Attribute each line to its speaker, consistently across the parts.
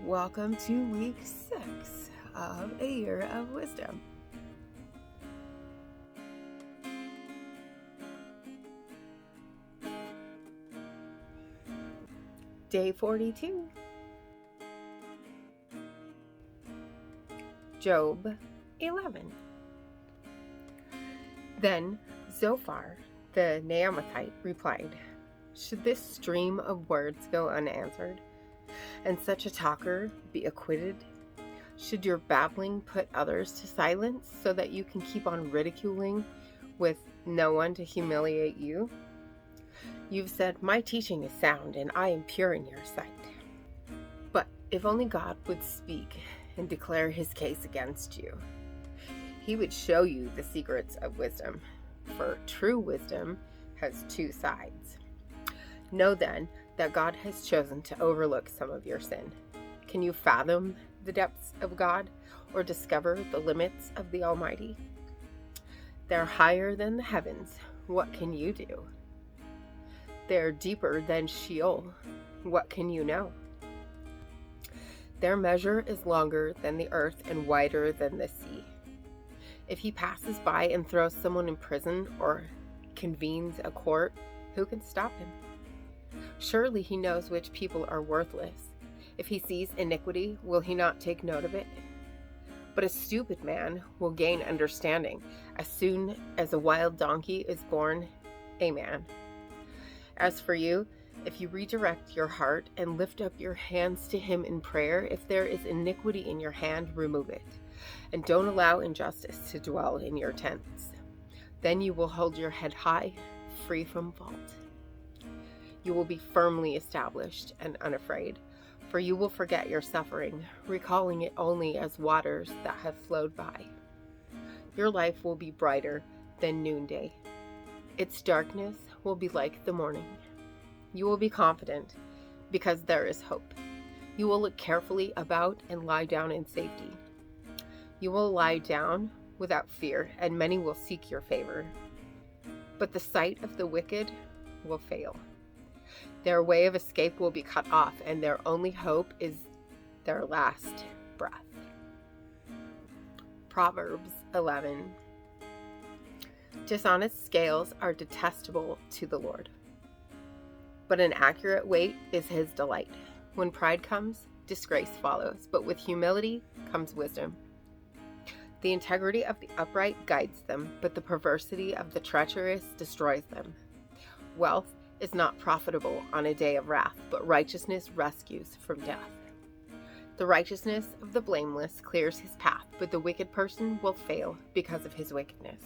Speaker 1: welcome to week 6 of A Year of Wisdom. Day 42. Job 11. Then Zophar the Naamathite replied, "Should this stream of words go unanswered, and such a talker be acquitted? Should your babbling put others to silence, so that you can keep on ridiculing with no one to humiliate you? You've said, 'My teaching is sound, and I am pure in your sight.' But if only God would speak and declare his case against you, he would show you the secrets of wisdom, for true wisdom has 2 sides. Know then that God has chosen to overlook some of your sin. Can you fathom the depths of God, or discover the limits of the Almighty? They're higher than the heavens. What can you do? They're deeper than Sheol. What can you know? Their measure is longer than the earth and wider than the sea. If he passes by and throws someone in prison or convenes a court, who can stop him? Surely he knows which people are worthless. If he sees iniquity, will he not take note of it? But a stupid man will gain understanding as soon as a wild donkey is born a man. As for you, if you redirect your heart and lift up your hands to him in prayer, if there is iniquity in your hand, remove it, and don't allow injustice to dwell in your tents. Then you will hold your head high, free from fault. You will be firmly established and unafraid, for you will forget your suffering, recalling it only as waters that have flowed by. Your life will be brighter than noonday. Its darkness will be like the morning. You will be confident because there is hope. You will look carefully about and lie down in safety. You will lie down without fear, and many will seek your favor. But the sight of the wicked will fail. Their way of escape will be cut off, and their only hope is their last breath. Proverbs 11. Dishonest scales are detestable to the Lord, but an accurate weight is his delight. When pride comes, disgrace follows, but with humility comes wisdom. The integrity of the upright guides them, but the perversity of the treacherous destroys them. Wealth is not profitable on a day of wrath, but righteousness rescues from death. The righteousness of the blameless clears his path, but the wicked person will fail because of his wickedness.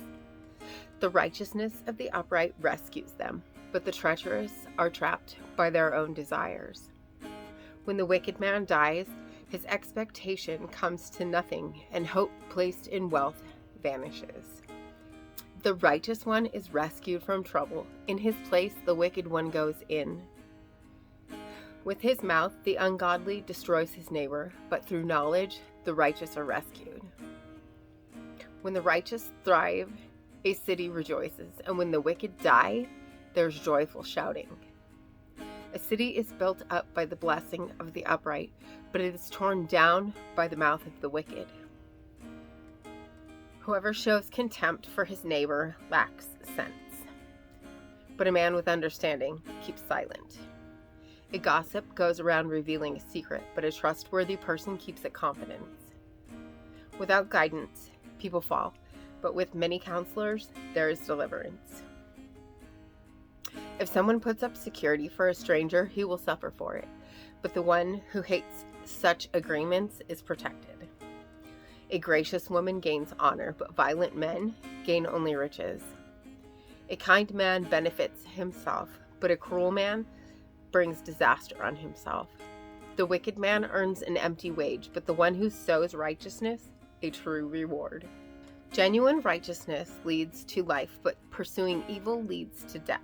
Speaker 1: The righteousness of the upright rescues them, but the treacherous are trapped by their own desires. When the wicked man dies, his expectation comes to nothing, and hope placed in wealth vanishes. The righteous one is rescued from trouble. In his place, the wicked one goes in. With his mouth, the ungodly destroys his neighbor, but through knowledge, the righteous are rescued. When the righteous thrive, a city rejoices, and when the wicked die, there's joyful shouting. A city is built up by the blessing of the upright, but it is torn down by the mouth of the wicked. Whoever shows contempt for his neighbor lacks sense, but a man with understanding keeps silent. A gossip goes around revealing a secret, but a trustworthy person keeps it confidence. Without guidance, people fall, but with many counselors, there is deliverance. If someone puts up security for a stranger, he will suffer for it, but the one who hates such agreements is protected. A gracious woman gains honor, but violent men gain only riches. A kind man benefits himself, but a cruel man brings disaster on himself. The wicked man earns an empty wage, but the one who sows righteousness, a true reward. Genuine righteousness leads to life, but pursuing evil leads to death.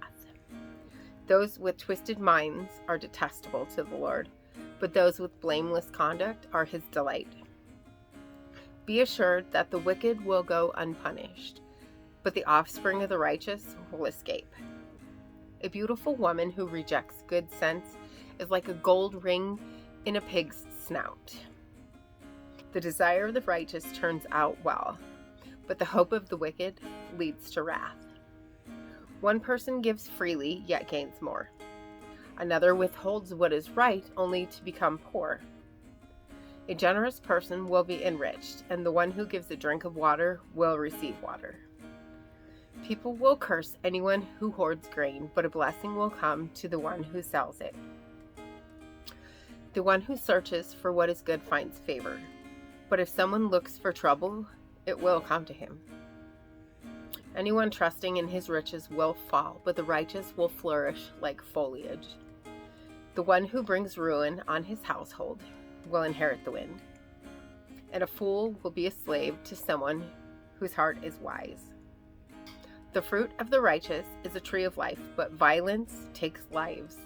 Speaker 1: Those with twisted minds are detestable to the Lord, but those with blameless conduct are his delight. Be assured that the wicked will go unpunished, but the offspring of the righteous will escape. A beautiful woman who rejects good sense is like a gold ring in a pig's snout. The desire of the righteous turns out well, but the hope of the wicked leads to wrath. One person gives freely, yet gains more. Another withholds what is right, only to become poor. A generous person will be enriched, and the one who gives a drink of water will receive water. People will curse anyone who hoards grain, but a blessing will come to the one who sells it. The one who searches for what is good finds favor, but if someone looks for trouble, it will come to him. Anyone trusting in his riches will fall, but the righteous will flourish like foliage. The one who brings ruin on his household will inherit the wind, and a fool will be a slave to someone whose heart is wise. The fruit of the righteous is a tree of life, but violence takes lives.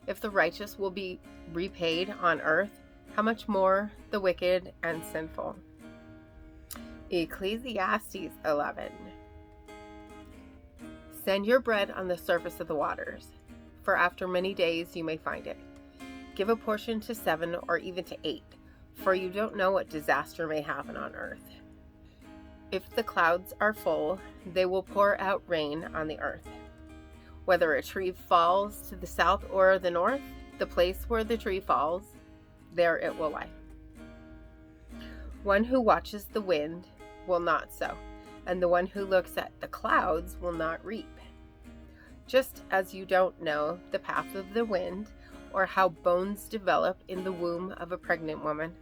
Speaker 1: If the righteous will be repaid on earth, how much more the wicked and sinful? Ecclesiastes 11. Send your bread on the surface of the waters, for after many days you may find it. Give a portion to 7 or even to 8, for you don't know what disaster may happen on earth. If the clouds are full, they will pour out rain on the earth. Whether a tree falls to the south or the north, the place where the tree falls, there it will lie. One who watches the wind will not sow, and the one who looks at the clouds will not reap. Just as you don't know the path of the wind, or how bones develop in the womb of a pregnant woman,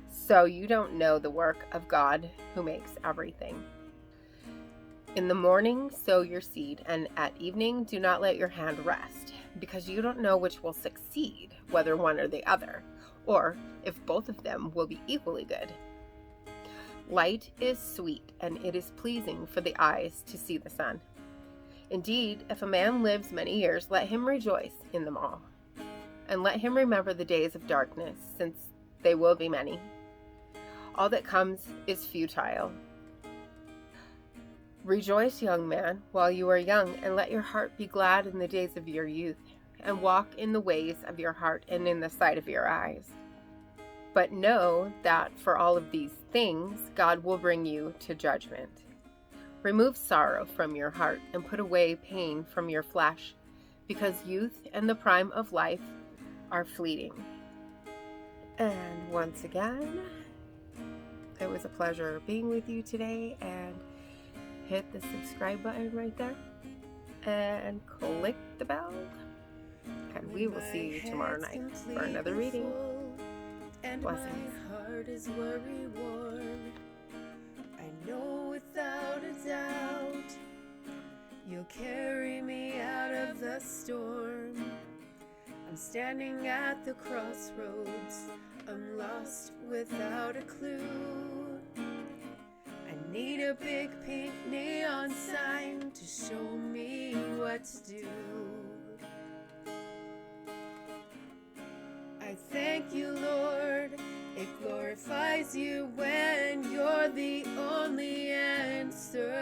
Speaker 1: so you don't know the work of God who makes everything. In the morning sow your seed, and at evening do not let your hand rest, because you don't know which will succeed, whether one or the other, or if both of them will be equally good. Light is sweet, and it is pleasing for the eyes to see the sun. Indeed, if a man lives many years, let him rejoice in them all. And let him remember the days of darkness, since they will be many. All that comes is futile. Rejoice, young man, while you are young, and let your heart be glad in the days of your youth, and walk in the ways of your heart and in the sight of your eyes. But know that for all of these things, God will bring you to judgment. Remove sorrow from your heart and put away pain from your flesh, because youth and the prime of life are fleeting. And once again, it was a pleasure being with you today, and hit the subscribe button right there and click the bell, and we will see you tomorrow night for another reading. Blessings.
Speaker 2: My heart is worry-worn. I know without a doubt you'll carry me out of the storm. I'm standing at the crossroads. I'm lost without a clue. I need a big pink neon sign to show me what to do. I thank you, Lord. It glorifies you when you're the only answer.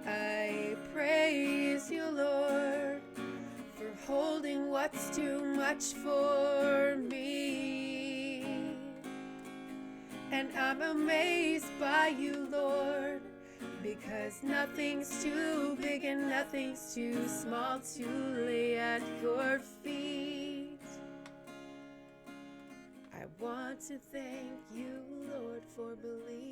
Speaker 2: I praise you, Lord, for holding what's too much for me. And I'm amazed by you, Lord, because nothing's too big and nothing's too small to lay at your feet. I want to thank you, Lord, for believing